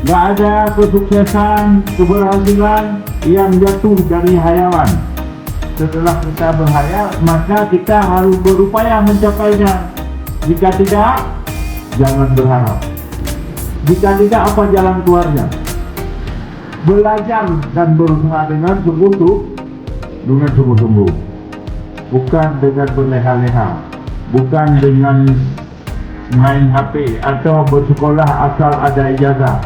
Nggak ada kesuksesan, keberhasilan yang jatuh dari hayalan. Setelah kita berhayal, maka kita harus berupaya mencapainya. Jika tidak, jangan berharap. Jika tidak, apa jalan keluarnya? Belajar dan berusaha dengan sungguh-sungguh, bukan dengan berleha-leha, bukan dengan main HP atau bersekolah asal ada ijazah.